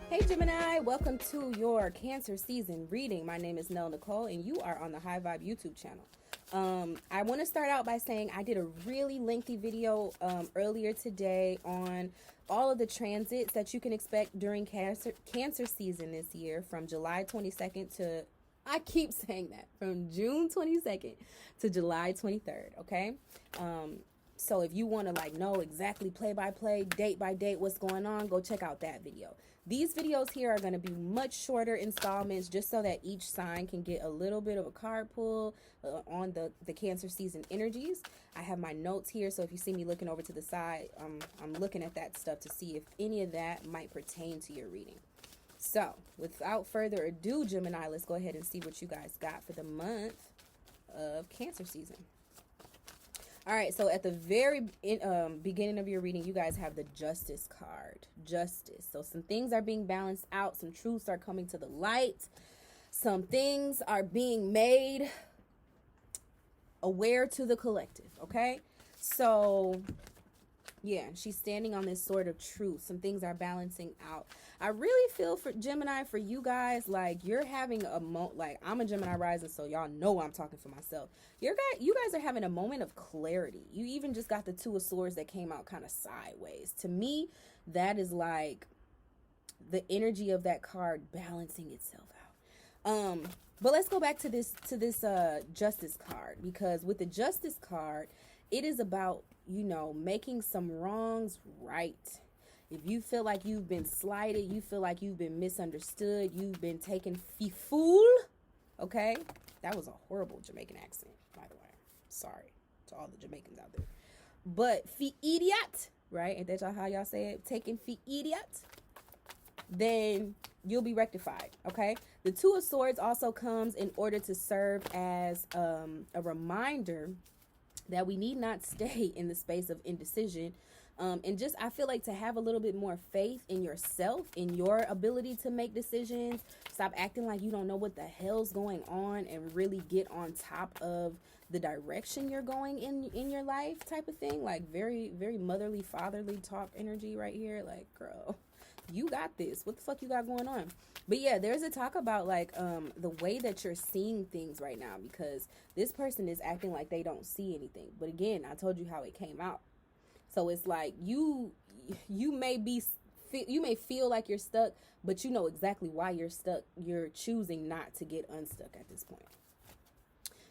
Hey Gemini, welcome to your Cancer season reading. My name is Nell Nicole and you are on the High Vibe YouTube channel. I want to start out by saying I did a really lengthy video earlier today on all of the transits that you can expect during Cancer season this year from July 22nd to, I keep saying that, from June 22nd to July 23rd, okay? So if you want to know exactly play by play, date by date, what's going on, go check out that video. These videos here are going to be much shorter installments just so that each sign can get a little bit of a card pull on the Cancer season energies. I have my notes here, so if you see me looking over to the side, I'm looking at that stuff to see if any of that might pertain to your reading. So without further ado, Gemini, let's go ahead and see what you guys got for the month of Cancer season. All right, so at the very beginning of your reading, you guys have the Justice card. Justice. So some things are being balanced out. Some truths are coming to the light. Some things are being made aware to the collective, okay? So, yeah, she's standing on this sort of truth. Some things are balancing out. I really feel for Gemini, for you guys, you're having a I'm a Gemini rising, so y'all know I'm talking for myself. You guys are having a moment of clarity. You even just got the Two of Swords that came out kind of sideways. To me, that is like the energy of that card balancing itself out. But let's go back to this Justice card, because with the Justice card, it is about, making some wrongs right. If you feel like you've been slighted, you feel like you've been misunderstood, you've been taken fool, okay? That was a horrible Jamaican accent, by the way. Sorry to all the Jamaicans out there. But idiot, right? Ain't that how y'all say it? Taken idiot. Then you'll be rectified, okay? The Two of Swords also comes in order to serve as a reminder that we need not stay in the space of indecision. And just, I feel like, to have a little bit more faith in yourself, in your ability to make decisions. Stop acting like you don't know what the hell's going on and really get on top of the direction you're going in your life type of thing. Like very, very motherly, fatherly talk energy right here. Like, girl, you got this. What the fuck you got going on? But yeah, there's a talk about the way that you're seeing things right now, because this person is acting like they don't see anything. But again, I told you how it came out. So it's like you may feel like you're stuck, but you know exactly why you're stuck. You're choosing not to get unstuck at this point.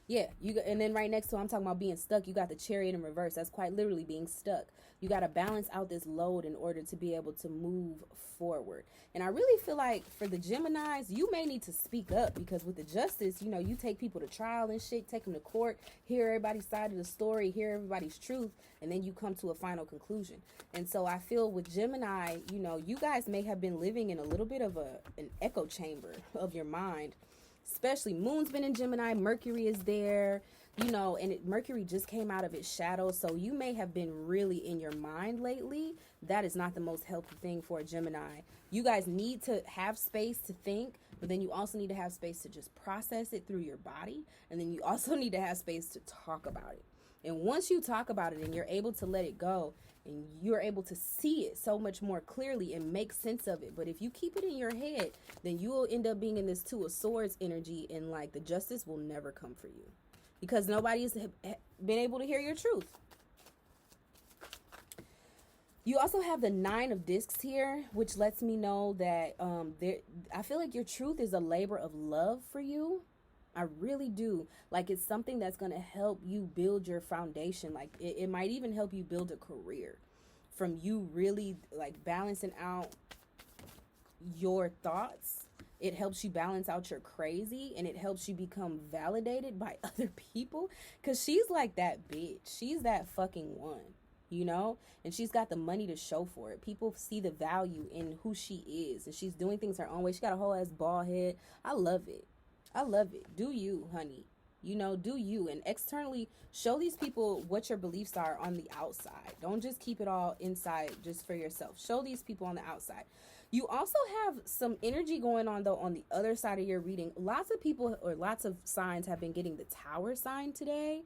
Yeah, and then right next to, I'm talking about being stuck, you got the Chariot in reverse. That's quite literally being stuck. You got to balance out this load in order to be able to move forward. And I really feel like for the Geminis, you may need to speak up, because with the Justice, you take people to trial and shit, take them to court, hear everybody's side of the story, hear everybody's truth, and then you come to a final conclusion. And so I feel with Gemini, you guys may have been living in a little bit of an echo chamber of your mind. Especially Moon's been in Gemini, Mercury is there, and Mercury just came out of its shadow. So you may have been really in your mind lately. That is not the most healthy thing for a Gemini. You guys need to have space to think, but then you also need to have space to just process it through your body. And then you also need to have space to talk about it. And once you talk about it and you're able to let it go, and you're able to see it so much more clearly and make sense of it. But if you keep it in your head, then you will end up being in this Two of Swords energy, and the Justice will never come for you, because nobody's been able to hear your truth. You also have the Nine of Discs here, which lets me know that I feel like your truth is a labor of love for you. I really do. It's something that's going to help you build your foundation. It might even help you build a career from you really balancing out your thoughts. It helps you balance out your crazy, and it helps you become validated by other people, because she's like that bitch. She's that fucking one, and she's got the money to show for it. People see the value in who she is, and she's doing things her own way. She got a whole ass bald head. I love it. I love it. Do you, honey. Do you. And externally, show these people what your beliefs are on the outside. Don't just keep it all inside just for yourself. Show these people on the outside. You also have some energy going on, though, on the other side of your reading. Lots of people, or lots of signs, have been getting the Tower sign today.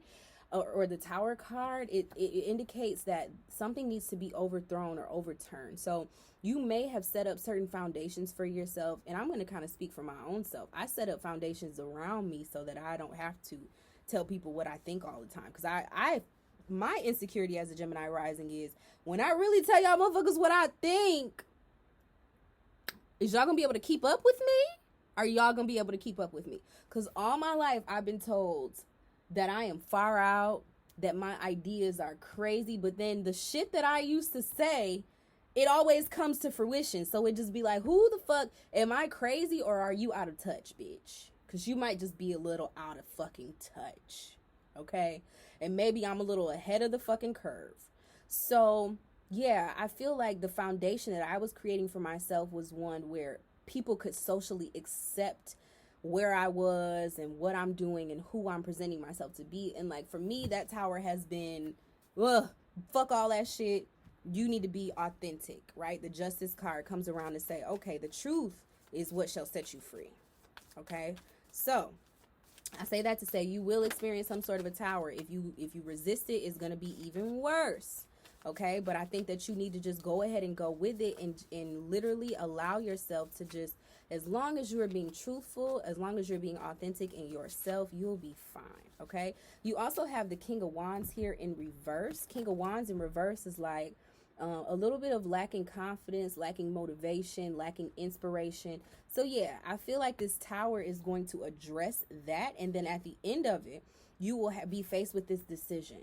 or the Tower card, it indicates that something needs to be overthrown or overturned. So you may have set up certain foundations for yourself, and I'm going to kind of speak for my own self. I set up foundations around me so that I don't have to tell people what I think all the time, because my insecurity as a Gemini rising is when I really tell y'all motherfuckers what I think, is y'all gonna be able to keep up with me? Are y'all gonna be able to keep up with me? Because all my life I've been told that I am far out, that my ideas are crazy, but then the shit that I used to say, it always comes to fruition. So it just be like, who the fuck, am I crazy or are you out of touch, bitch? Because you might just be a little out of fucking touch, okay? And maybe I'm a little ahead of the fucking curve. So yeah, I feel like the foundation that I was creating for myself was one where people could socially accept where I was and what I'm doing and who I'm presenting myself to be. And like for me, that Tower has been, fuck all that shit. You need to be authentic, right? The Justice card comes around to say, okay, the truth is what shall set you free. Okay, so I say that to say you will experience some sort of a Tower. If you resist it, it's going to be even worse. Okay, but I think that you need to just go ahead and go with it and literally allow yourself to just, as long as you are being truthful, as long as you're being authentic in yourself, you'll be fine. Okay, you also have the King of Wands here in reverse. King of Wands in reverse is like a little bit of lacking confidence, lacking motivation, lacking inspiration. So yeah, I feel like this Tower is going to address that, and then at the end of it, you will be faced with this decision,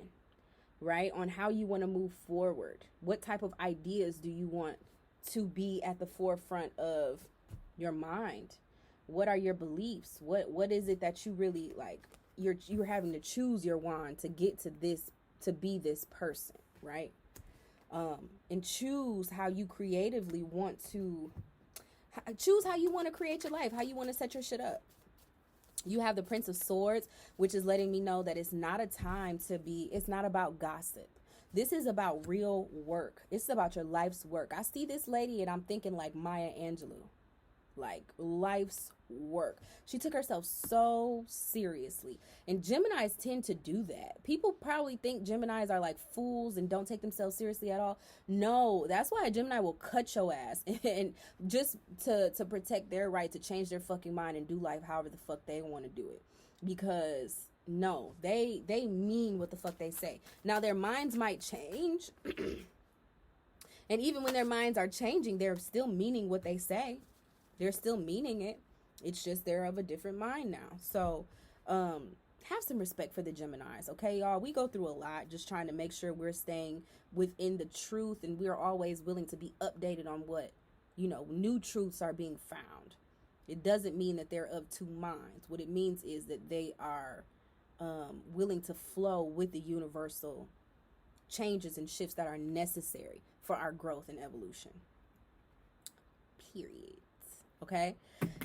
right, on how you want to move forward. What type of ideas do you want to be at the forefront of your mind? What are your beliefs? What is it that you really like? You're having to choose your wand to get to this, to be this person, right? And choose how you creatively want to, choose how you want to create your life, how you want to set your shit up. You have the Prince of Swords, which is letting me know that it's not a time to be, it's not about gossip. This is about real work. It's about your life's work. I see this lady and I'm thinking like Maya Angelou, like life's work. She took herself so seriously, and Geminis tend to do that. People probably think Geminis are like fools and don't take themselves seriously at all. No, that's why a Gemini will cut your ass and just to protect their right to change their fucking mind and do life however the fuck they want to do it, because no, they mean what the fuck they say. Now their minds might change and even when their minds are changing, they're still meaning what they say. They're still meaning it. It's just they're of a different mind now. So have some respect for the Geminis, okay, y'all? We go through a lot just trying to make sure we're staying within the truth, and we're always willing to be updated on what, you know, new truths are being found. It doesn't mean that they're of two minds. What it means is that they are willing to flow with the universal changes and shifts that are necessary for our growth and evolution. Period. Okay,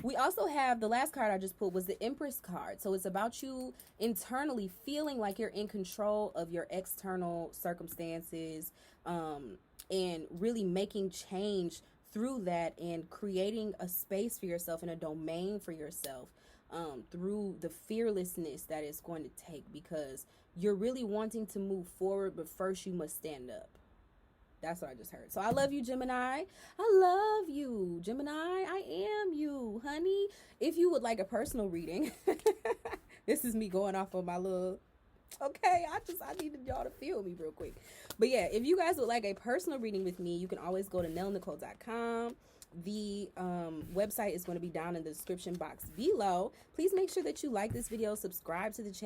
we also have the last card I just pulled was the Empress card. So it's about you internally feeling like you're in control of your external circumstances, and really making change through that and creating a space for yourself and a domain for yourself, through the fearlessness that it's going to take, because you're really wanting to move forward, but first you must stand up. That's what I just heard. So I love you, Gemini. I love you, Gemini. I am you, honey. If you would like a personal reading, this is me going off on my little, okay, I needed y'all to feel me real quick. But yeah, if you guys would like a personal reading with me, you can always go to nellnicole.com. The website is going to be down in the description box below. Please make sure that you like this video, subscribe to the channel.